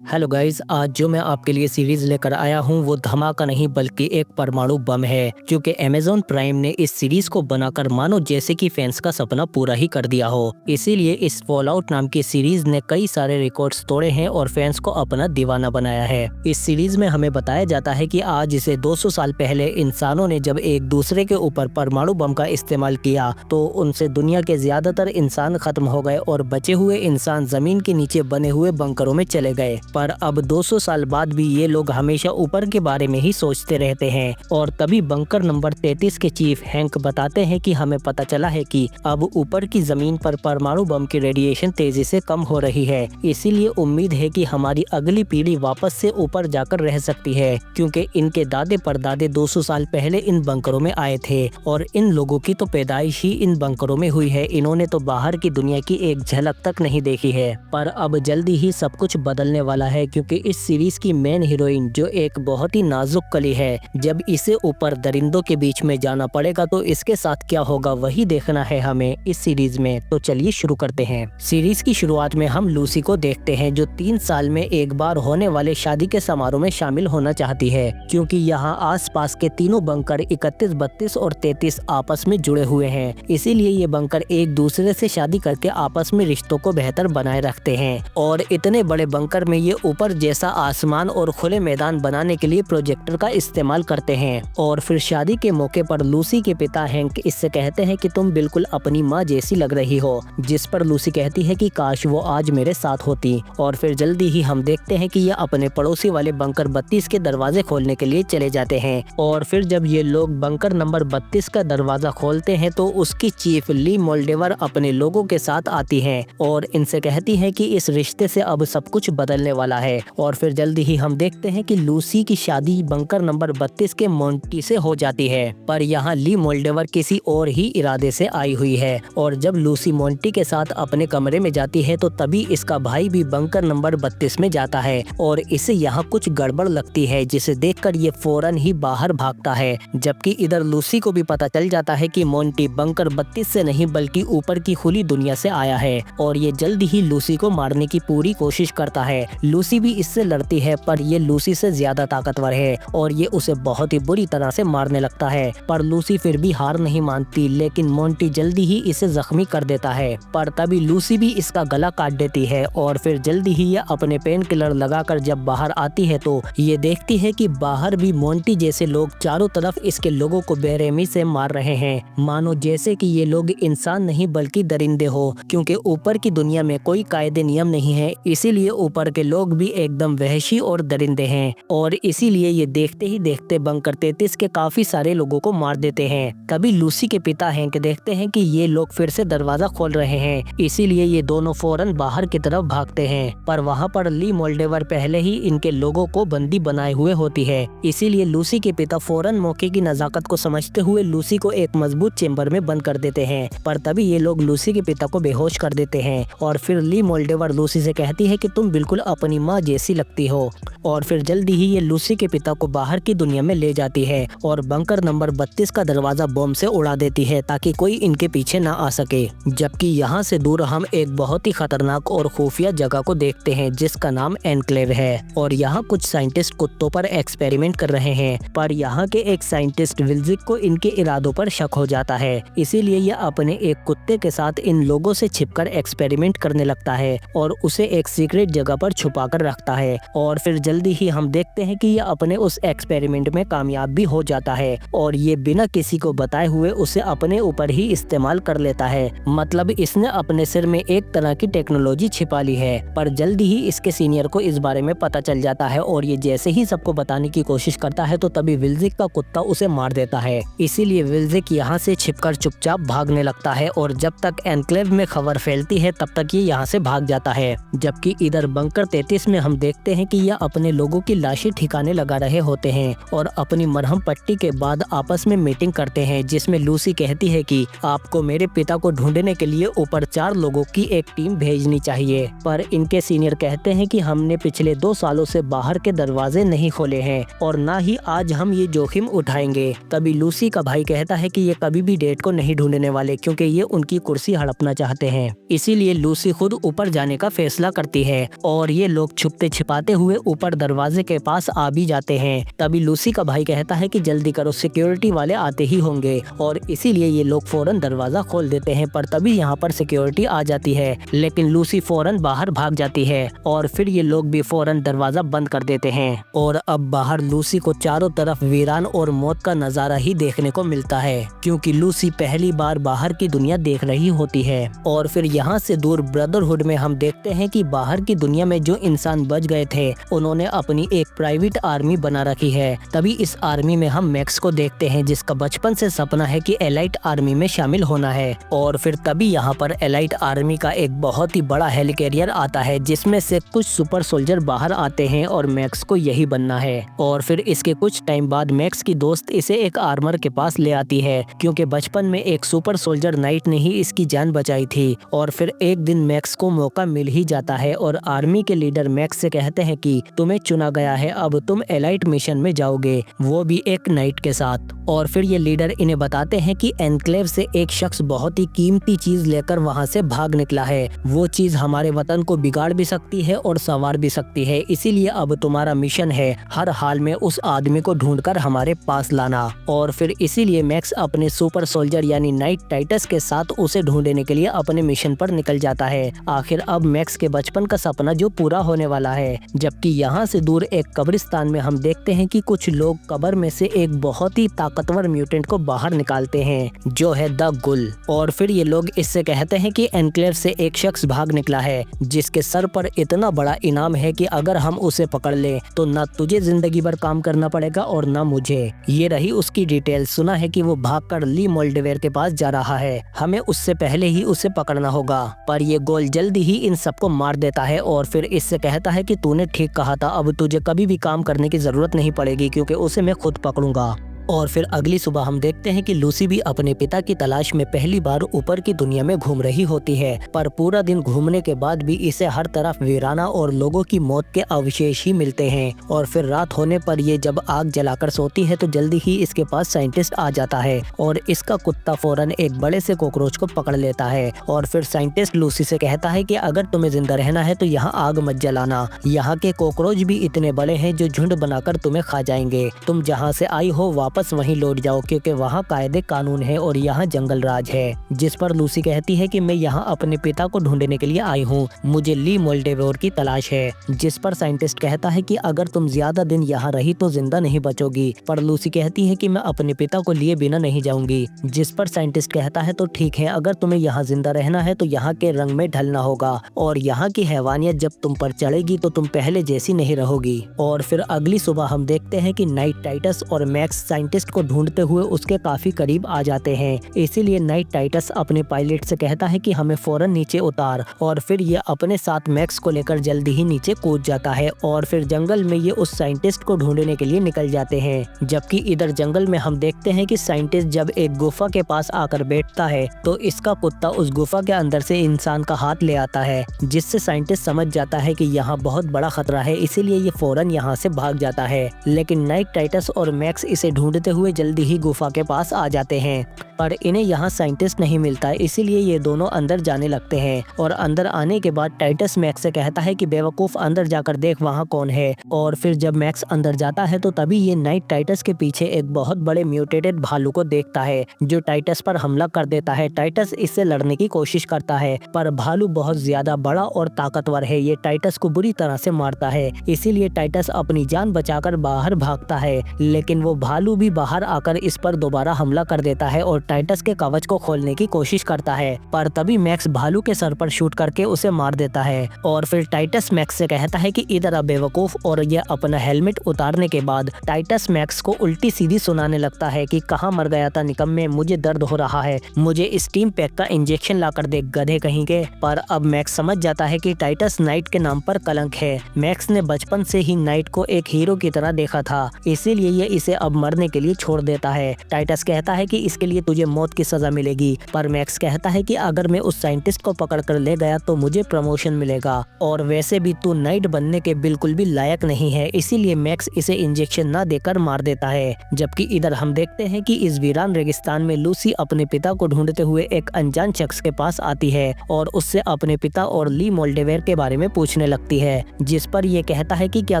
Hello guys, आज जो मैं आपके लिए सीरीज लेकर आया हूँ वो धमाका नहीं बल्कि एक परमाणु बम है, क्योंकि अमेज़न प्राइम ने इस सीरीज को बनाकर मानो जैसे कि फैंस का सपना पूरा ही कर दिया हो। इसीलिए इस फॉलआउट नाम की सीरीज ने कई सारे रिकॉर्ड्स तोड़े हैं और फैंस को अपना दीवाना बनाया है। इस सीरीज में हमें बताया जाता है कि आज से 200 साल पहले इंसानों ने जब एक दूसरे के ऊपर परमाणु बम का इस्तेमाल किया तो उनसे दुनिया के ज्यादातर इंसान खत्म हो गए और बचे हुए इंसान जमीन के नीचे बने हुए बंकरों में चले गए। पर अब 200 साल बाद भी ये लोग हमेशा ऊपर के बारे में ही सोचते रहते हैं। और तभी बंकर नंबर 33 के चीफ हैंक बताते हैं कि हमें पता चला है कि अब ऊपर की जमीन पर परमाणु बम की रेडिएशन तेजी से कम हो रही है। इसीलिए उम्मीद है कि हमारी अगली पीढ़ी वापस से ऊपर जाकर रह सकती है, क्योंकि इनके दादे परदादे 200 साल पहले इन बंकरों में आए थे और इन लोगों की तो पैदाइश ही इन बंकरों में हुई है। इन्होंने तो बाहर की दुनिया की एक झलक तक नहीं देखी है। पर अब जल्दी ही सब कुछ बदलने वाला है, क्योंकि इस सीरीज की मेन हीरोइन जो एक बहुत ही नाजुक कली है, जब इसे ऊपर दरिंदों के बीच में जाना पड़ेगा तो इसके साथ क्या होगा वही देखना है हमें इस सीरीज में। तो चलिए शुरू करते हैं। सीरीज की शुरुआत में हम लूसी को देखते हैं, जो 3 साल में एक बार होने वाले शादी के समारोह में शामिल होना चाहती है, क्योंकि यहाँ आसपास के तीनों बंकर 31, 32 और 33 आपस में जुड़े हुए हैं। इसीलिए ये बंकर एक दूसरे से शादी करके आपस में रिश्तों को बेहतर बनाए रखते हैं। और इतने बड़े बंकर में ये ऊपर जैसा आसमान और खुले मैदान बनाने के लिए प्रोजेक्टर का इस्तेमाल करते हैं। और फिर शादी के मौके पर लूसी के पिता हैंक इससे कहते हैं कि तुम बिल्कुल अपनी माँ जैसी लग रही हो, जिस पर लूसी कहती है कि काश वो आज मेरे साथ होती। और फिर जल्दी ही हम देखते हैं कि ये अपने पड़ोसी वाले बंकर 32 के दरवाजे खोलने के लिए चले जाते हैं। और फिर जब ये लोग बंकर नंबर 32 का दरवाजा खोलते हैं तो उसकी चीफ ली मोल्डेवर अपने लोगों के साथ आती है और इनसे कहती है कि इस रिश्ते से अब सब कुछ बदलने वाला है। और फिर जल्दी ही हम देखते हैं कि लूसी की शादी बंकर नंबर 32 के मोंटी से हो जाती है। पर यहाँ ली मोल्डेवर किसी और ही इरादे से आई हुई है। और जब लूसी मोंटी के साथ अपने कमरे में जाती है तो तभी इसका भाई भी बंकर नंबर 32 में जाता है और इसे यहाँ कुछ गड़बड़ लगती है, जिसे देखकर ये फौरन ही बाहर भागता है। जबकि इधर लूसी को भी पता चल जाता है कि मोंटी बंकर 32 से नहीं बल्कि ऊपर की खुली दुनिया से आया है और ये जल्दी ही लूसी को मारने की पूरी कोशिश करता है। लूसी भी इससे लड़ती है, पर ये लूसी से ज्यादा ताकतवर है और ये उसे बहुत ही बुरी तरह से मारने लगता है। पर लूसी फिर भी हार नहीं मानती, लेकिन मोंटी जल्दी ही इसे जख्मी कर देता है। पर तभी लूसी भी इसका गला काट देती है और फिर जल्दी ही ये अपने पेन किलर लगाकर जब बाहर आती है तो ये देखती है कि बाहर भी मोंटी जैसे लोग चारों तरफ इसके लोगों को बेरहमी से मार रहे हैं, मानो जैसे कि ये लोग इंसान नहीं बल्कि दरिंदे हो, क्योंकि ऊपर की दुनिया में कोई कायदे नियम नहीं है। इसीलिए ऊपर के लोग भी एकदम वहशी और दरिंदे हैं और इसीलिए ये देखते ही देखते बंकर 33 के काफी सारे लोगों को मार देते हैं। तभी लूसी के पिता हैंक देखते हैं कि ये लोग फिर से दरवाजा खोल रहे हैं, इसीलिए ये दोनों फौरन बाहर की तरफ भागते हैं। पर वहाँ पर ली मोल्डेवर पहले ही इनके लोगों को बंदी बनाए हुए होती है। इसीलिए लूसी के पिता फौरन मौके की नजाकत को समझते हुए लूसी को एक मजबूत चेम्बर में बंद कर देते हैं। पर तभी ये लोग लूसी के पिता को बेहोश कर देते हैं और फिर ली मोल्डेवर लूसी से कहती है कि तुम बिल्कुल अपनी माँ जैसी लगती हो। और फिर जल्दी ही ये लूसी के पिता को बाहर की दुनिया में ले जाती है और बंकर नंबर 32 का दरवाजा बम से उड़ा देती है ताकि कोई इनके पीछे ना आ सके। जबकि यहाँ से दूर हम एक बहुत ही खतरनाक और खुफिया जगह को देखते हैं जिसका नाम एनक्लेव है। और यहाँ कुछ साइंटिस्ट कुत्तों पर एक्सपेरिमेंट कर रहे हैं, पर यहाँ के एक साइंटिस्ट विल्जिक को इनके इरादों पर शक हो जाता है। इसीलिए यह अपने एक कुत्ते के साथ इन लोगों से छिपकर एक्सपेरिमेंट करने लगता है और उसे एक सीक्रेट जगह पर छुपा कर रखता है। और फिर जल्दी ही हम देखते हैं कि यह अपने उस एक्सपेरिमेंट में कामयाब भी हो जाता है और ये बिना किसी को बताए हुए उसे अपने ऊपर ही इस्तेमाल कर लेता है। मतलब इसने अपने सिर में एक तरह की टेक्नोलॉजी छिपा ली है। पर जल्दी ही इसके सीनियर को इस बारे में पता चल जाता है और ये जैसे ही सबको बताने की कोशिश करता है तो तभी विल्जिक का कुत्ता उसे मार देता है। इसीलिए विल्जिक यहाँ से छिपकर चुपचाप भागने लगता है और जब तक एनक्लेव में खबर फैलती है तब तक ये यहाँ से भाग जाता है। जबकि इधर बंकर 33 में हम देखते हैं कि यह अपने लोगों की लाशें ठिकाने लगा रहे होते हैं और अपनी मरहम पट्टी के बाद आपस में मीटिंग करते हैं, जिसमें लूसी कहती है कि आपको मेरे पिता को ढूंढने के लिए ऊपर 4 लोगों की एक टीम भेजनी चाहिए। पर इनके सीनियर कहते हैं कि हमने पिछले 2 सालों से बाहर के दरवाजे नहीं खोले हैं और ना ही आज हम ये जोखिम उठाएंगे। तभी लूसी का भाई कहता है कि ये कभी भी डेड को नहीं ढूंढने वाले, क्योंकि ये उनकी कुर्सी हड़पना चाहते हैं। इसीलिए लूसी खुद ऊपर जाने का फैसला करती है और ये लोग छुपते छिपाते हुए ऊपर दरवाजे के पास आ भी जाते हैं। तभी लूसी का भाई कहता है कि जल्दी करो, सिक्योरिटी वाले आते ही होंगे, और इसीलिए ये लोग फौरन दरवाजा खोल देते हैं। पर तभी यहाँ पर सिक्योरिटी आ जाती है, लेकिन लूसी फौरन बाहर भाग जाती है और फिर ये लोग भी फौरन दरवाजा बंद कर देते हैं। और अब बाहर लूसी को चारों तरफ वीरान और मौत का नजारा ही देखने को मिलता है, क्योंकि लूसी पहली बार बाहर की दुनिया देख रही होती है। और फिर यहाँ से दूर ब्रदरहुड में हम देखते हैं कि बाहर की दुनिया में जो इंसान बच गए थे उन्होंने अपनी एक प्राइवेट आर्मी बना रखी है। तभी इस आर्मी में हम मैक्स को देखते हैं, जिसका बचपन से सपना है कि एलाइट आर्मी में शामिल होना है। और फिर तभी यहाँ पर एलाइट आर्मी का एक बहुत ही बड़ा हेलिकैरियर आता है, जिसमें से कुछ सुपर सोल्जर बाहर आते हैं और मैक्स को यही बनना है। और फिर इसके कुछ टाइम बाद मैक्स की दोस्त इसे एक आर्मर के पास ले आती है, क्योंकि बचपन में एक सुपर सोल्जर नाइट ने ही इसकी जान बचाई थी। और फिर एक दिन मैक्स को मौका मिल ही जाता है और आर्मी के लीडर मैक्स से कहते हैं कि तुम्हें चुना गया है, अब तुम एलाइट मिशन में जाओगे, वो भी एक नाइट के साथ। और फिर ये लीडर इन्हें बताते हैं कि एनक्लेव से एक शख्स बहुत ही कीमती चीज लेकर वहाँ से भाग निकला है। वो चीज हमारे वतन को बिगाड़ भी सकती है और संवार भी सकती है, इसीलिए अब तुम्हारा मिशन है हर हाल में उस आदमी को ढूंढकर हमारे पास लाना। और फिर इसीलिए मैक्स अपने सुपर सोल्जर यानी नाइट टाइटस के साथ उसे ढूंढने के लिए अपने मिशन पर निकल जाता है। आखिर अब मैक्स के बचपन का सपना जो पूरा होने वाला है। जबकि यहाँ से दूर एक कब्रिस्तान में हम देखते हैं कि कुछ लोग कब्र में से एक बहुत ही ताकतवर म्यूटेंट को बाहर निकालते हैं, जो है द गुल। और फिर ये लोग इससे कहते हैं कि एनक्लेव से एक शख्स भाग निकला है, जिसके सर पर इतना बड़ा इनाम है कि अगर हम उसे पकड़ ले तो न तुझे जिंदगी भर काम करना पड़ेगा और न मुझे। ये रही उसकी डिटेल। सुना है कि वो भागकर ली मोल्डेवेयर के पास जा रहा है, हमें उससे पहले ही उसे पकड़ना होगा। पर ये गोल जल्दी ही इन सबको मार देता है और फिर इससे कहता है कि तूने ठीक कहा था, अब तुझे कभी भी काम करने की जरूरत नहीं पड़ेगी, क्योंकि उसे मैं खुद पकड़ूंगा। और फिर अगली सुबह हम देखते हैं कि लूसी भी अपने पिता की तलाश में पहली बार ऊपर की दुनिया में घूम रही होती है। पर पूरा दिन घूमने के बाद भी इसे हर तरफ वीराना और लोगों की मौत के अवशेष ही मिलते हैं। और फिर रात होने पर ये जब आग जलाकर सोती है तो जल्दी ही इसके पास साइंटिस्ट आ जाता है और इसका कुत्ता फौरन एक बड़े से कॉकरोच को पकड़ लेता है। और फिर साइंटिस्ट लूसी से कहता है कि अगर तुम्हें जिंदा रहना है तो यहाँ आग मत जलाना, यहाँ के कॉकरोच भी इतने बड़े हैं जो झुंड बनाकर तुम्हें खा जाएंगे। तुम जहाँ से आई हो वापस वहीं लौट जाओ, क्योंकि वहाँ कायदे कानून है और यहाँ जंगल राज है। जिस पर लूसी कहती है कि मैं यहाँ अपने पिता को ढूंढने के लिए आई हूँ, मुझे ली मोल्डेवेयर की तलाश है। जिस पर साइंटिस्ट कहता है कि अगर तुम ज्यादा दिन यहाँ रही तो जिंदा नहीं बचोगी। पर लूसी कहती है कि मैं अपने पिता को लिए बिना नहीं जाऊंगी। जिस पर साइंटिस्ट कहता है तो ठीक है, अगर तुम्हें यहाँ जिंदा रहना है तो यहाँ के रंग में ढलना होगा और यहाँ की हैवानियत जब तुम पर चढ़ेगी तो तुम पहले जैसी नहीं रहोगी। और फिर अगली सुबह हम देखते हैं कि नाइट टाइटस और मैक्स साइंटिस्ट को ढूंढते हुए उसके काफी करीब आ जाते हैं। इसीलिए नाइट टाइटस अपने पायलट से कहता है कि हमें फौरन नीचे उतार। और फिर ये अपने साथ मैक्स को लेकर जल्दी ही नीचे कूद जाता है और फिर जंगल में ये उस साइंटिस्ट को ढूंढने के लिए निकल जाते हैं। जबकि इधर जंगल में हम देखते हैं कि साइंटिस्ट जब एक गुफा के पास आकर बैठता है तो इसका कुत्ता उस गुफा के अंदर से इंसान का हाथ ले आता है, जिससे साइंटिस्ट समझ जाता है कि यहाँ बहुत बड़ा खतरा है, इसीलिए ये फौरन यहाँ से भाग जाता है। लेकिन नाइट टाइटस और मैक्स इसे ढूंढते हुए जल्दी ही गुफा के पास आ जाते हैं, पर इन्हें यहाँ साइंटिस्ट नहीं मिलता, इसीलिए ये दोनों अंदर जाने लगते हैं। और अंदर आने के बाद टाइटस मैक्स से कहता है कि बेवकूफ अंदर जाकर देख वहाँ कौन है। और फिर जब मैक्स अंदर जाता है तो तभी ये नाइट टाइटस के पीछे एक बहुत बड़े म्यूटेटेड भालू को देखता है, जो टाइटस पर हमला कर देता है। टाइटस इससे लड़ने की कोशिश करता है, पर भालू बहुत ज्यादा बड़ा और ताकतवर है, ये टाइटस को बुरी तरह से मारता है। इसीलिए टाइटस अपनी जान बचाकर बाहर भागता है, लेकिन वो भालू भी बाहर आकर इस पर दोबारा हमला कर देता है और टाइटस के कवच को खोलने की कोशिश करता है। पर तभी मैक्स भालू के सर पर शूट करके उसे मार देता है। और फिर टाइटस मैक्स से कहता है कि इधर आ बेवकूफ, और यह अपना हेलमेट उतारने के बाद टाइटस मैक्स को उल्टी सीधी सुनाने लगता है कि कहाँ मर गया था निकम्मे, मुझे दर्द हो रहा है, मुझे स्टीम पैक का इंजेक्शन लाकर दे गधे कहीं के। पर अब मैक्स समझ जाता है कि टाइटस नाइट के नाम पर कलंक है। मैक्स ने बचपन से ही नाइट को एक हीरो की तरह देखा था, इसीलिए ये इसे अब मरने के लिए छोड़ देता है। टाइटस कहता है कि इसके लिए तुझे मौत की सजा मिलेगी, पर मैक्स कहता है कि अगर मैं उस साइंटिस्ट को पकड़ कर ले गया तो मुझे प्रमोशन मिलेगा, और वैसे भी तू नाइट बनने के बिल्कुल भी लायक नहीं है। इसीलिए मैक्स इसे इंजेक्शन न देकर मार देता है। जबकि इधर हम देखते हैं कि इस वीरान रेगिस्तान में लूसी अपने पिता को ढूंढते हुए एक अनजान शख्स के पास आती है और उससे अपने पिता और ली मोल्डेवेयर के बारे में पूछने लगती है, जिस पर ये कहता है कि क्या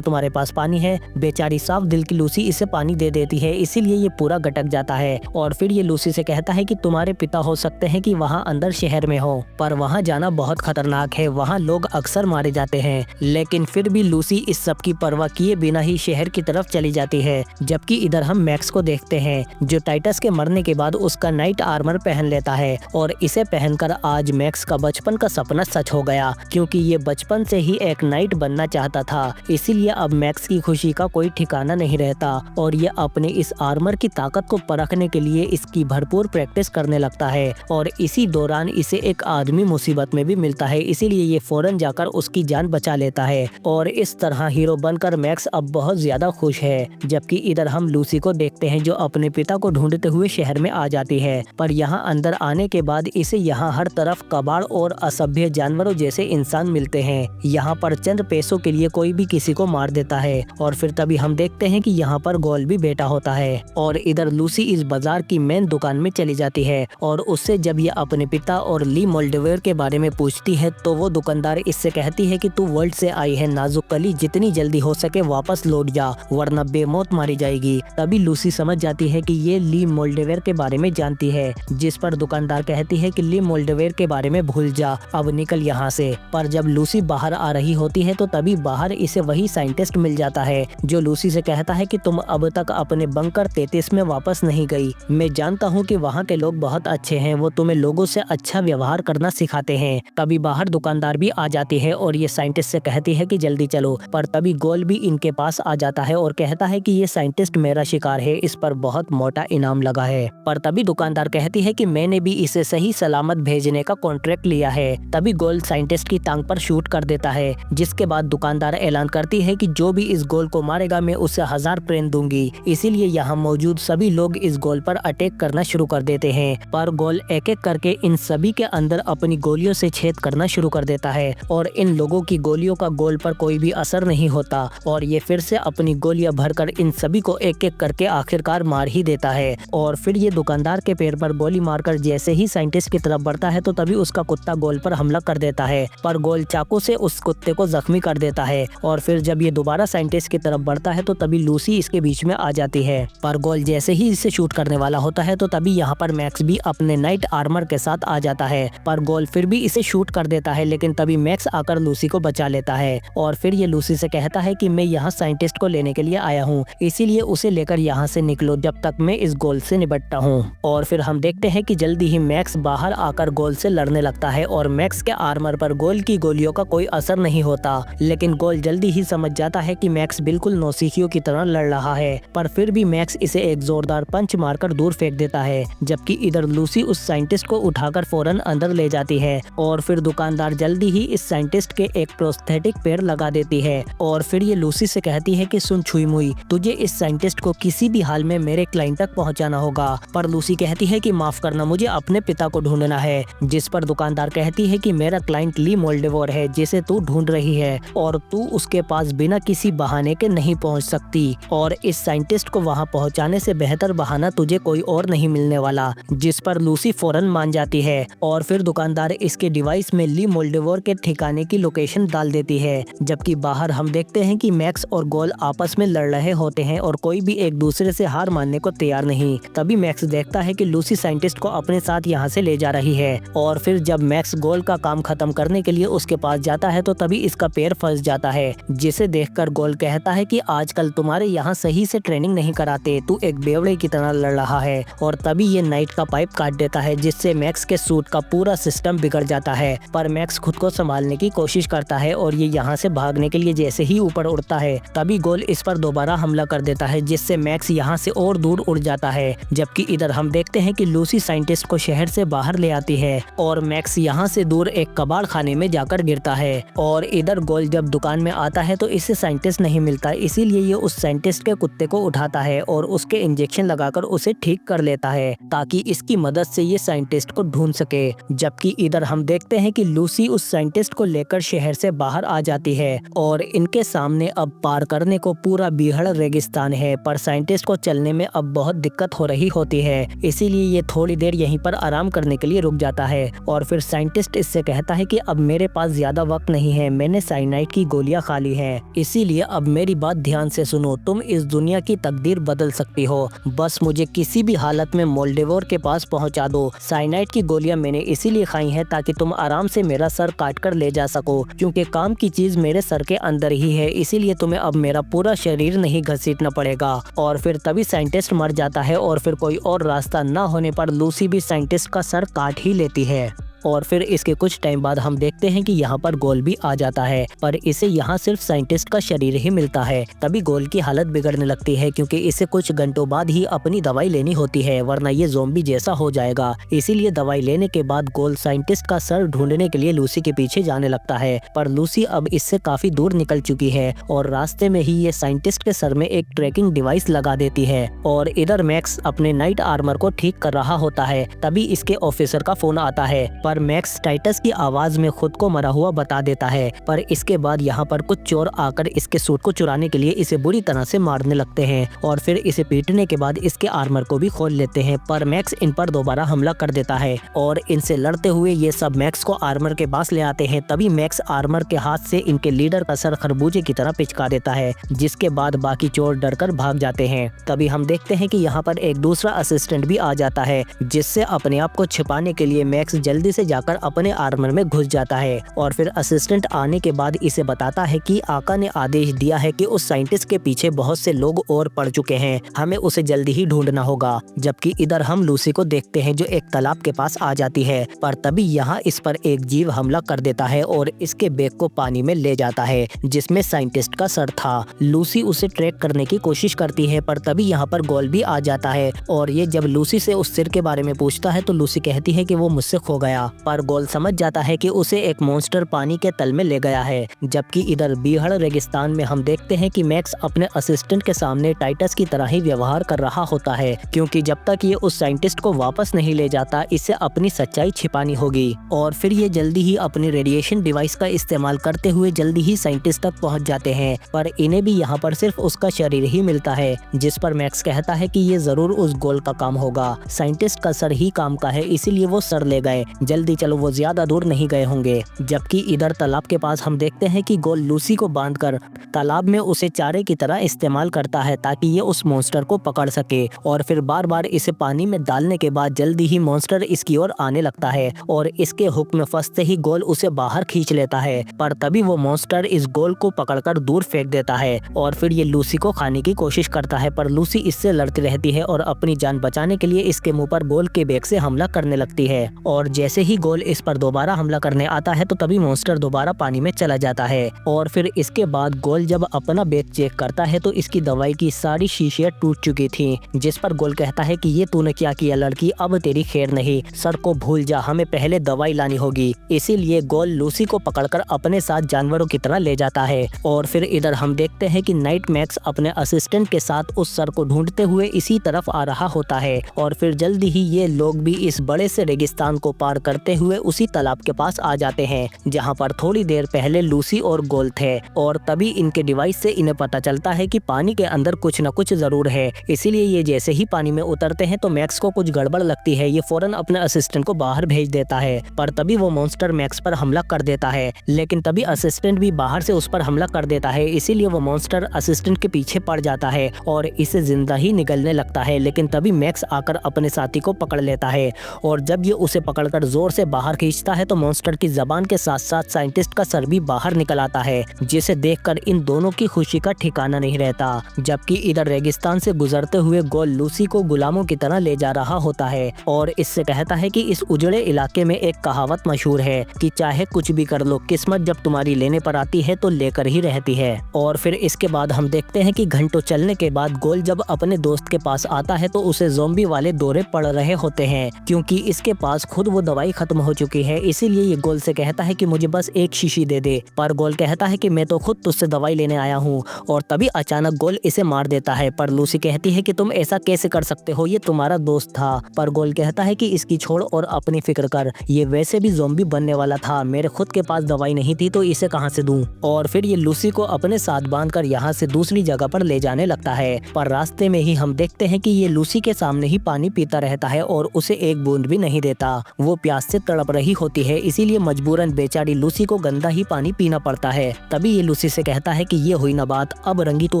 तुम्हारे पास पानी है। बेचारी साफ दिल की लूसी इसे पानी दे देती है, इसीलिए ये पूरा गटक जाता है। और फिर ये लूसी से कहता है कि तुम्हारे पिता हो सकते हैं कि वहाँ अंदर शहर में हो, पर वहाँ जाना बहुत खतरनाक है, वहाँ लोग अक्सर मारे जाते हैं। लेकिन फिर भी लूसी इस सब की परवाह किए बिना ही शहर की तरफ चली जाती है। जबकि इधर हम मैक्स को देखते हैं, जो टाइटस के मरने के बाद उसका नाइट आर्मर पहन लेता है, और इसे पहनकर आज मैक्स का बचपन का सपना सच हो गया, क्योंकि ये बचपन से ही एक नाइट बनना चाहता था। इसीलिए अब मैक्स की खुशी का कोई ठिकाना नहीं रहता, और ये अपने इस आर्मर की ताकत को परखने के लिए इसकी भरपूर प्रैक्टिस करने लगता है। और इसी दौरान इसे एक आदमी मुसीबत में भी मिलता है, इसीलिए ये फौरन जाकर उसकी जान बचा लेता है। और इस तरह हीरो बनकर मैक्स अब बहुत ज्यादा खुश है। जबकि इधर हम लूसी को देखते हैं, जो अपने पिता को ढूंढते हुए शहर में आ जाती है, पर यहाँ अंदर आने के बाद इसे यहाँ हर तरफ कबाड़ और असभ्य जानवरों जैसे इंसान मिलते हैं। यहाँ पर चंद पैसों के लिए कोई भी किसी को मार देता है। और फिर तभी हम देखते हैं कि यहाँ पर गोल भी बैठा होता है, और इधर लूसी इस बाजार की मेन दुकान में चली जाती है, और उससे जब ये अपने पिता और ली मोल्डेवेयर के बारे में पूछती है तो वो दुकानदार इससे कहती है कि तू वर्ल्ड से आई है नाजुक कली, जितनी जल्दी हो सके वापस लौट जा, वरना बेमौत मारी जाएगी। तभी लूसी समझ जाती है कि ये ली मोल्डेवेयर के बारे में जानती है, जिस पर दुकानदार कहती है कि ली मोल्डेवेयर के बारे में भूल जा, अब निकल यहाँ से। पर जब लूसी बाहर आ रही होती है तो तभी बाहर इसे वही साइंटिस्ट मिल जाता है, जो लूसी से कहता है कि तुम अब तक अपने बंकर 33 में वापस नहीं गई। मैं जानता हूँ कि वहाँ के लोग बहुत अच्छे हैं, वो तुम्हें लोगों से अच्छा व्यवहार करना सिखाते हैं। तभी बाहर दुकानदार भी आ जाती है और ये साइंटिस्ट से कहती है कि जल्दी चलो, पर तभी गोल भी इनके पास आ जाता है और कहता है कि ये साइंटिस्ट मेरा शिकार है, इस पर बहुत मोटा इनाम लगा है। पर तभी दुकानदार कहती है कि मैंने भी इसे सही सलामत भेजने का कॉन्ट्रैक्ट लिया है। तभी गोल साइंटिस्ट की टांग पर शूट कर देता है, जिसके बाद दुकानदार ऐलान करती है कि जो भी इस गोल को मारेगा मैं उसे 1000 प्रेन दूंगी। इसीलिए यहाँ मौजूद सभी लोग इस गोल पर अटैक करना शुरू कर देते हैं, पर गोल एक एक करके इन सभी के अंदर अपनी गोलियों से छेद करना शुरू कर देता है, और इन लोगों की गोलियों का गोल पर कोई भी असर नहीं होता, और ये फिर से अपनी गोलियां भरकर इन सभी को एक एक करके आखिरकार मार ही देता है। और फिर ये दुकानदार के पैर पर गोली मारकर जैसे ही साइंटिस्ट की तरफ बढ़ता है तो तभी उसका कुत्ता गोल पर हमला कर देता है, पर गोल चाकू से उस कुत्ते को जख्मी कर देता है। और फिर जब ये दोबारा साइंटिस्ट की तरफ बढ़ता है तो तभी लूसी इसके बीच में आ जाती है, पर गोल जैसे ही इसे शूट करने वाला होता है तो तभी यहाँ पर मैक्स भी अपने नाइट आर्मर के साथ आ जाता है, पर गोल फिर भी इसे शूट कर देता है। लेकिन तभी मैक्स आकर लूसी को बचा लेता है, और फिर ये लूसी से कहता है कि मैं यहाँ साइंटिस्ट को लेने के लिए आया हूँ, इसीलिए उसे लेकर यहाँ से निकलो जब तक मैं इस गोल से निपटता हूँ। और फिर हम देखते हैं कि जल्दी ही मैक्स बाहर आकर गोल से लड़ने लगता है, और मैक्स के आर्मर पर गोल की गोलियों का कोई असर नहीं होता। लेकिन गोल जल्दी ही समझ जाता है कि मैक्स बिल्कुल नौसिखियों की तरह लड़ रहा है, पर फिर भी मैक्स इसे एक जोरदार पंच मारकर दूर फेंक देता है। जबकि इधर लूसी उस साइंटिस्ट को उठाकर फौरन अंदर ले जाती है, और फिर दुकानदार जल्दी ही इस साइंटिस्ट के एक प्रोस्थेटिक पैर लगा देती है। और फिर ये लूसी से कहती है कि सुन छुई मुई, तुझे इस साइंटिस्ट को किसी भी हाल में मेरे क्लाइंट तक पहुंचाना होगा। पर लूसी कहती है कि माफ करना, मुझे अपने पिता को ढूंढना है, जिस पर दुकानदार कहती है कि मेरा क्लाइंट ली मोल्डेवेयर है जिसे तू ढूंढ रही है, और तू उसके पास बिना किसी बहाने के नहीं पहुंच सकती, और इस साइंटिस्ट को वहां पहुंचाने से बेहतर बहाना तुझे कोई और नहीं मिलने वाला। जिस पर लूसी फौरन मान जाती है, और फिर दुकानदार इसके डिवाइस में ली मोल्डेवेयर के ठिकाने की लोकेशन डाल देती है। जबकि बाहर हम देखते हैं कि मैक्स और गोल आपस में लड़ रहे होते हैं, और कोई भी एक दूसरे से हार मानने को तैयार नहीं। तभी मैक्स देखता है कि लूसी साइंटिस्ट को अपने साथ यहाँ से ले जा रही है, और फिर जब मैक्स गोल का काम खत्म करने के लिए उसके पास जाता है तो तभी इसका पैर फंस जाता है, जिसे देखकर गोल कहता है कि आजकल तुम्हारे यहाँ सही से ट्रेनिंग नहीं कराते, तू एक बेवड़े की तरह लड़ रहा है। और तभी ये नाइट का पाइप काट देता है, जिससे मैक्स के सूट का पूरा सिस्टम बिगड़ जाता है। पर मैक्स खुद को संभालने की कोशिश करता है, और ये यहाँ से भागने के लिए जैसे ही ऊपर उड़ता है तभी गोल इस पर दोबारा हमला कर देता है, जिससे मैक्स यहाँ से और दूर उड़ जाता है। जबकि इधर हम देखते हैं कि लूसी साइंटिस्ट को शहर से बाहर ले आती है, और मैक्स यहाँ से दूर एक कबाड़ खाने में जाकर गिरता है। और इधर गोल जब दुकान में आता है तो इसे साइंटिस्ट नहीं मिलता, इसीलिए ये उस साइंटिस्ट के कुत्ते को उठाता है है और उसके इंजेक्शन लगाकर उसे ठीक कर लेता है ताकि इसकी मदद से ये साइंटिस्ट को ढूंढ सके। जबकि इधर हम देखते हैं कि लूसी उस साइंटिस्ट को लेकर शहर से बाहर आ जाती है और इनके सामने अब पार करने को पूरा बीहड़ रेगिस्तान है, पर साइंटिस्ट को चलने में अब बहुत दिक्कत हो रही होती है। इसीलिए ये थोड़ी देर यहीं पर आराम करने के लिए रुक जाता है और फिर साइंटिस्ट इससे कहता है कि अब मेरे पास ज्यादा वक्त नहीं है, मैंने साइनाइड की गोलियां खा ली हैं, इसीलिए अब मेरी बात ध्यान से सुनो, तुम इस दुनिया की तकदीर बदल सकती हो, बस मुझे किसी भी हालत में मोल्डेवोर के पास पहुंचा दो। साइनाइड की गोलियां मैंने इसीलिए खाई हैं ताकि तुम आराम से मेरा सर काट कर ले जा सको, क्योंकि काम की चीज मेरे सर के अंदर ही है, इसीलिए तुम्हें अब मेरा पूरा शरीर नहीं घसीटना पड़ेगा। और फिर तभी साइंटिस्ट मर जाता है और फिर कोई और रास्ता न होने पर लूसी भी साइंटिस्ट का सर काट ही लेती है। और फिर इसके कुछ टाइम बाद हम देखते हैं कि यहाँ पर गोल भी आ जाता है, पर इसे यहाँ सिर्फ साइंटिस्ट का शरीर ही मिलता है। तभी गोल की हालत बिगड़ने लगती है क्योंकि इसे कुछ घंटों बाद ही अपनी दवाई लेनी होती है, वरना ये ज़ोंबी जैसा हो जाएगा। इसीलिए दवाई लेने के बाद गोल साइंटिस्ट का सर ढूंढने के लिए लूसी के पीछे जाने लगता है, पर लूसी अब इससे काफी दूर निकल चुकी है और रास्ते में ही ये साइंटिस्ट के सर में एक ट्रैकिंग डिवाइस लगा देती है। और इधर मैक्स अपने नाइट आर्मर को ठीक कर रहा होता है, तभी इसके ऑफिसर का फोन आता है, पर मैक्स टाइटस की आवाज में खुद को मरा हुआ बता देता है। पर इसके बाद यहाँ पर कुछ चोर आकर इसके सूट को चुराने के लिए इसे बुरी तरह से मारने लगते हैं और फिर इसे पीटने के बाद इसके आर्मर को भी खोल लेते हैं, पर मैक्स इन पर दोबारा हमला कर देता है और इनसे लड़ते हुए ये सब मैक्स को आर्मर के पास ले आते हैं। तभी मैक्स आर्मर के हाथ से इनके लीडर का सर खरबूजे की तरह पिचका देता है, जिसके बाद बाकी चोर डरकर भाग जाते हैं। तभी हम देखते हैं कि यहाँ पर एक दूसरा असिस्टेंट भी आ जाता है, जिससे अपने आप को छिपाने के लिए मैक्स जल्दी से जाकर अपने आर्मर में घुस जाता है और फिर असिस्टेंट आने के बाद इसे बताता है कि आका ने आदेश दिया है कि उस साइंटिस्ट के पीछे बहुत से लोग और पड़ चुके हैं, हमें उसे जल्दी ही ढूंढना होगा। जबकि इधर हम लूसी को देखते हैं जो एक तालाब के पास आ जाती है, पर तभी यहाँ इस पर एक जीव हमला कर देता है और इसके बैग को पानी में ले जाता है जिसमें साइंटिस्ट का सर था। लूसी उसे ट्रैक करने की कोशिश करती है, पर तभी यहाँ पर गोल भी आ जाता है और ये जब लूसी से उस सिर के बारे में पूछता है तो लूसी कहती है कि वो मुझसे खो गया, पर गोल समझ जाता है कि उसे एक मॉन्स्टर पानी के तल में ले गया है। जबकि इधर बीहड़ रेगिस्तान में हम देखते हैं कि मैक्स अपने असिस्टेंट के सामने टाइटस की तरह ही व्यवहार कर रहा होता है, क्योंकि जब तक ये उस साइंटिस्ट को वापस नहीं ले जाता इसे अपनी सच्चाई छिपानी होगी। और फिर ये जल्दी ही अपनी रेडिएशन डिवाइस का इस्तेमाल करते हुए जल्दी ही साइंटिस्ट तक पहुंच जाते हैं, पर इन्हें भी यहाँ पर सिर्फ उसका शरीर ही मिलता है, जिस पर मैक्स कहता है कि ये जरूर उस गोल का काम होगा, साइंटिस्ट का सर ही काम का है, इसीलिए वो सर ले गए, जल्दी चलो, वो ज्यादा दूर नहीं गए होंगे। जबकि इधर तालाब के पास हम देखते हैं कि गोल लूसी को बांधकर तालाब में उसे चारे की तरह इस्तेमाल करता है ताकि ये उस मॉन्स्टर को पकड़ सके और फिर बार बार इसे पानी में डालने के बाद जल्दी ही मॉन्स्टर इसकी ओर आने लगता है और इसके हुक में फंसते ही गोल उसे बाहर खींच लेता है, पर तभी वो मॉन्स्टर इस गोल को पकड़कर दूर फेंक देता है और फिर ये लूसी को खाने की कोशिश करता है, पर लूसी इससे लड़ती रहती है और अपनी जान बचाने के लिए इसके मुंह पर गोल के बैग से हमला करने लगती है। और जैसे ही गोल इस पर दोबारा हमला करने आता है तो तभी मॉन्स्टर दोबारा पानी में चला जाता है और फिर इसके बाद गोल जब अपना बैग चेक करता है तो इसकी दवाई की सारी शीशियां टूट चुकी थी, जिस पर गोल कहता है कि ये तूने क्या किया लड़की, अब तेरी खैर नहीं, सर को भूल जा, हमें पहले दवाई लानी होगी। इसीलिए गोल लूसी को पकड़कर अपने साथ जानवरों की तरह ले जाता है और फिर इधर हम देखते हैं कि नाइट मैक्स अपने असिस्टेंट के साथ उस सर को ढूंढते हुए इसी तरफ आ रहा होता है और फिर जल्दी ही ये लोग भी इस बड़े से रेगिस्तान को पार करते हुए उसी तालाब के पास आ जाते हैं जहाँ पर थोड़ी देर पहले लूसी और गोल थे। और तभी इनके डिवाइस से इन्हें पता चलता है कि पानी के अंदर कुछ न कुछ जरूर है, इसीलिए ये जैसे ही पानी में उतरते हैं तो मैक्स को कुछ गड़बड़ लगती है, ये फौरन अपने असिस्टेंट को बाहर भेज देता है, पर तभी वो मॉन्स्टर मैक्स पर हमला कर देता है, लेकिन तभी असिस्टेंट भी बाहर से उस पर हमला कर देता है, इसीलिए वो मॉन्स्टर असिस्टेंट के पीछे पड़ जाता है और इसे जिंदा ही निगलने लगता है। लेकिन तभी मैक्स आकर अपने साथी को पकड़ लेता है और जब ये उसे पकड़कर जोर से बाहर खींचता है तो मॉन्स्टर की जबान के साथ साथ साइंटिस्ट का सर भी बाहर निकल आता है, जिसे देखकर इन दोनों की खुशी का ठिकाना नहीं रहता। जबकि इधर रेगिस्तान से गुजरते हुए गोल लूसी को गुलामों की तरह ले जा रहा होता है और इससे कहता है कि इस उजड़े इलाके में एक कहावत मशहूर है कि चाहे कुछ भी कर लो, किस्मत जब तुम्हारी लेने पर आती है तो लेकर ही रहती है। और फिर इसके बाद हम देखते हैं कि घंटों चलने के बाद गोल जब अपने दोस्त के पास आता है तो उसे ज़ॉम्बी वाले दौरे पड़ रहे होते हैं, क्योंकि इसके पास खुद वो दवाई दवाई खत्म हो चुकी है, इसीलिए ये गोल से कहता है कि मुझे बस एक शीशी दे दे। पर गोल कहता है कि मैं तो खुद तुझसे दवाई लेने आया हूँ। और तभी अचानक गोल इसे मार देता है। पर लूसी कहती है कि तुम ऐसा कैसे कर सकते हो, ये तुम्हारा दोस्त था। पर गोल कहता है कि इसकी छोड़ और अपनी फिक्र कर, ये वैसे भी ज़ॉम्बी बनने वाला था, मेरे खुद के पास दवाई नहीं थी तो इसे कहां से दूं। और फिर ये लूसी को अपने साथ बांधकर यहाँ से दूसरी जगह पर ले जाने लगता है। पर रास्ते में ही हम देखते हैं कि ये लूसी के सामने ही पानी पीता रहता है और उसे एक बूंद भी नहीं देता। वो प्यास से तड़प रही होती है, इसीलिए मजबूरन बेचारी लूसी को गंदा ही पानी पीना पड़ता है। तभी ये लूसी से कहता है कि ये हुई ना बात, अब रंगी तू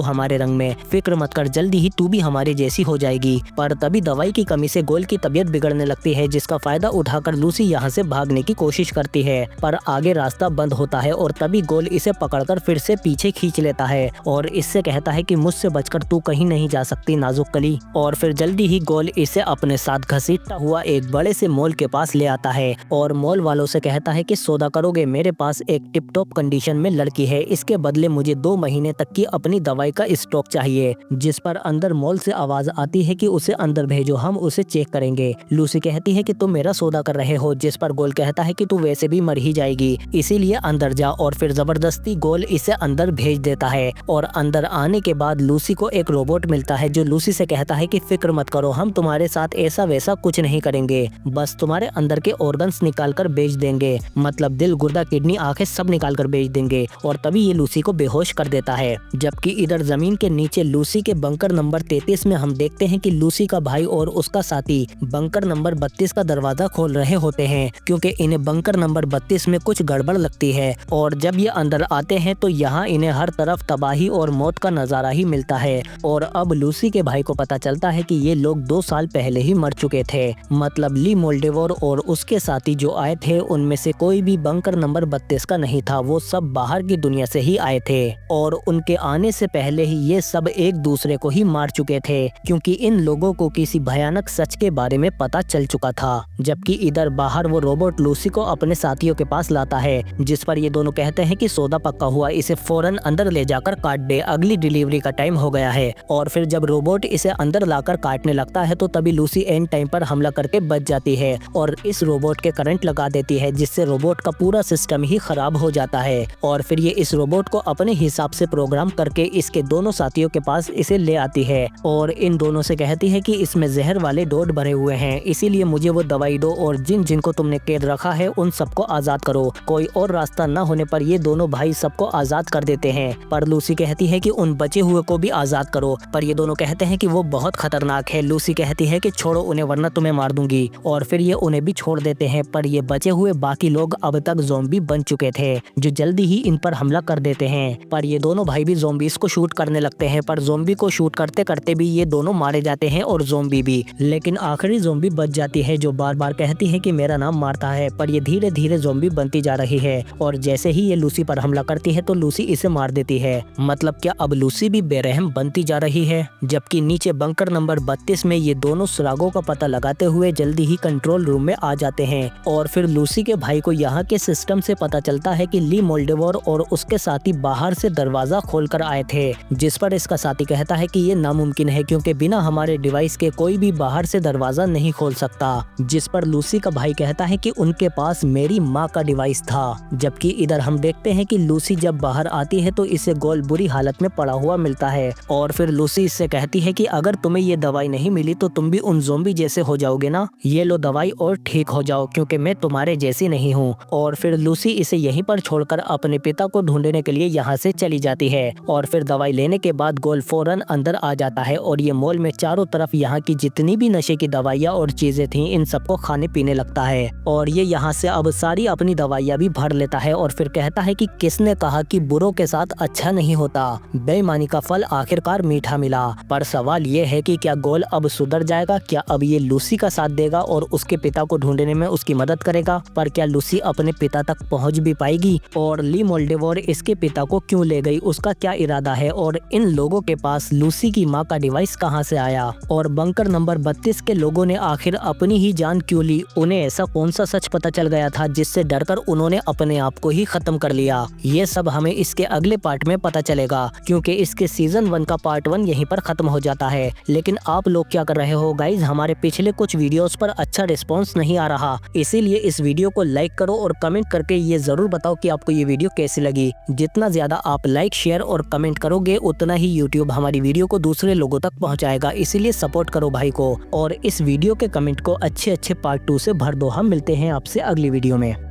हमारे रंग में, फिक्र मत कर, जल्दी ही तू भी हमारे जैसी हो जाएगी। पर तभी दवाई की कमी से गोल की तबीयत बिगड़ने लगती है, जिसका फायदा उठाकर लूसी यहाँ से भागने की कोशिश करती है। पर आगे रास्ता बंद होता है और तभी गोल इसे पकड़कर फिर से पीछे खींच लेता है और इससे कहता है कि मुझसे बचकर तू कहीं नहीं जा सकती नाजुक कली। और फिर जल्दी ही गोल इसे अपने साथ घसीटता हुआ एक बड़े से मॉल के पास ले आता है और मॉल वालों से कहता है कि सौदा करोगे, मेरे पास एक टिप टॉप कंडीशन में लड़की है, इसके बदले मुझे 2 महीने तक की अपनी दवाई का स्टॉक चाहिए। जिस पर अंदर मॉल से आवाज आती है कि उसे अंदर भेजो, हम उसे चेक करेंगे। लूसी कहती है कि तुम मेरा सौदा कर रहे हो, जिस पर गोल कहता है कि तू वैसे भी मर ही जाएगी, इसीलिए अंदर जा। और फिर जबरदस्ती गोल इसे अंदर भेज देता है। और अंदर आने के बाद लूसी को एक रोबोट मिलता है जो लूसी से कहता है कि फिक्र मत करो, हम तुम्हारे साथ ऐसा वैसा कुछ नहीं करेंगे, बस तुम्हारे अंदर के ऑर्गन्स निकाल कर बेच देंगे, मतलब दिल, गुर्दा, किडनी, आंखें सब निकाल कर बेच देंगे। और तभी ये लूसी को बेहोश कर देता है। जबकि इधर जमीन के नीचे लूसी के बंकर नंबर 33 में हम देखते हैं कि लूसी का भाई और उसका साथी बंकर नंबर 32 का दरवाजा खोल रहे होते हैं, क्योंकि इन्हें बंकर नंबर 32 में कुछ गड़बड़ लगती है। और जब ये अंदर आते हैं तो यहाँ इन्हें हर तरफ तबाही और मौत का नजारा ही मिलता है। और अब लूसी के भाई को पता चलता है कि ये लोग 2 साल पहले ही मर चुके थे, मतलब ली मोल्डेवोर और उसके साथी जो आए थे उनमें से कोई भी बंकर नंबर 32 का नहीं था, वो सब बाहर की दुनिया से ही आए थे। और उनके आने से पहले ही ये सब एक दूसरे को ही मार चुके थे, क्योंकि इन लोगों को किसी भयानक सच के बारे में पता चल चुका था। जबकि इधर बाहर वो रोबोट लूसी को अपने साथियों के पास लाता है, जिस पर ये दोनों कहते हैं कि सौदा पक्का हुआ, इसे फौरन अंदर ले जाकर काट दे, अगली डिलीवरी का टाइम हो गया है। और फिर जब रोबोट इसे अंदर लाकर काटने लगता है तो तभी लूसी एंड टाइम पर हमला करके बच जाती है और इस रोबोट के करंट लगा देती है, जिससे रोबोट का पूरा सिस्टम ही खराब हो जाता है। और फिर ये इस रोबोट को अपने हिसाब से प्रोग्राम करके इसके दोनों साथियों के पास इसे ले आती है और इन दोनों से कहती है कि इसमें जहर वाले डोड भरे हुए हैं, इसीलिए मुझे वो दवाई दो और जिन जिनको तुमने कैद रखा है उन सबको आजाद करो। कोई और रास्ता न होने पर ये दोनों भाई सबको आजाद कर देते हैं, पर लूसी कहती है कि उन बचे हुए को भी आजाद करो, पर ये दोनों कहते हैं कि वो बहुत खतरनाक है। लूसी कहती है कि छोड़ो उन्हें वरना तुम्हें मार दूंगी। और फिर ये उन्हें भी छोड़ देते हैं, पर ये बचे हुए बाकी लोग अब तक ज़ॉम्बी बन चुके थे, जो जल्दी ही इन पर हमला कर देते हैं। पर ये दोनों भाई भी ज़ॉम्बीज़ को शूट करने लगते हैं, पर ज़ॉम्बी को शूट करते करते भी ये दोनों मारे जाते हैं और ज़ॉम्बी भी। लेकिन आखिरी ज़ॉम्बी बच जाती है, जो बार बार कहती है कि मेरा नाम मार्था है, पर ये धीरे धीरे ज़ॉम्बी बनती जा रही है। और जैसे ही ये लूसी पर हमला करती है तो लूसी इसे मार देती है। मतलब क्या अब लूसी भी बेरहम बनती जा रही है। जबकि नीचे बंकर नंबर 32 में ये दोनों सुरागों का पता लगाते हुए जल्दी ही कंट्रोल रूम में आ जाते हैं। और फिर लूसी के भाई को यहाँ के सिस्टम से पता चलता है कि ली मोल्डेवोर और उसके साथी बाहर से दरवाजा खोलकर आए थे, जिस पर इसका साथी कहता है कि ये नामुमकिन है, क्योंकि बिना हमारे डिवाइस के कोई भी बाहर से दरवाजा नहीं खोल सकता। जिस पर लूसी का भाई कहता है कि उनके पास मेरी माँ का डिवाइस था। जबकि इधर हम देखते हैं कि लूसी जब बाहर आती है तो इसे गोल बुरी हालत में पड़ा हुआ मिलता है। और फिर लूसी इससे कहती है कि अगर तुम्हें ये दवाई नहीं मिली तो तुम भी उन ज़ॉम्बी जैसे हो जाओगे ना, ये लो दवाई और ठीक हो जाओ, क्योंकि मैं तुम्हारे जैसी नहीं हूँ। और फिर लूसी इसे यहीं पर छोड़कर अपने पिता को ढूंढने के लिए यहाँ से चली जाती है। और फिर दवाई लेने के बाद गोल फौरन अंदर आ जाता है और ये मॉल में चारों तरफ यहाँ की जितनी भी नशे की दवाइयाँ और चीजें थी इन सबको खाने पीने लगता है। और ये यहाँ से अब सारी अपनी दवाइयाँ भी भर लेता है और फिर कहता है कि किसने कहा कि बुरों के साथ अच्छा नहीं होता, बेईमानी का फल आखिरकार मीठा मिला। पर सवाल ये है कि क्या गोल अब सुधर जाएगा, क्या अब ये लूसी का साथ देगा और उसके पिता को ढूंढने में उसकी मदद करेगा। पर क्या लूसी अपने पिता तक पहुंच भी पाएगी, और ली मोल्डेवोर इसके पिता को क्यों ले गई, उसका क्या इरादा है, और इन लोगों के पास लूसी की माँ का डिवाइस कहां से आया, और बंकर नंबर 32 के लोगों ने आखिर अपनी ही जान क्यों ली। उन्हें ऐसा कौन सा सच पता चल गया था जिससे डरकर उन्होंने अपने आप को ही खत्म कर लिया। ये सब हमें इसके अगले पार्ट में पता चलेगा, क्योंकि इसके सीजन 1 का पार्ट 1 यहीं पर खत्म हो जाता है। लेकिन आप लोग क्या कर रहे हो गाइज, हमारे पिछले कुछ वीडियोस पर अच्छा रिस्पॉन्स नहीं आ रहा रहा। इसीलिए इस वीडियो को लाइक करो और कमेंट करके ये जरूर बताओ कि आपको ये वीडियो कैसी लगी। जितना ज्यादा आप लाइक, शेयर और कमेंट करोगे उतना ही यूट्यूब हमारी वीडियो को दूसरे लोगों तक पहुंचाएगा। इसीलिए सपोर्ट करो भाई को और इस वीडियो के कमेंट को अच्छे पार्ट 2 से भर दो। हम मिलते हैं आपसे अगली वीडियो में।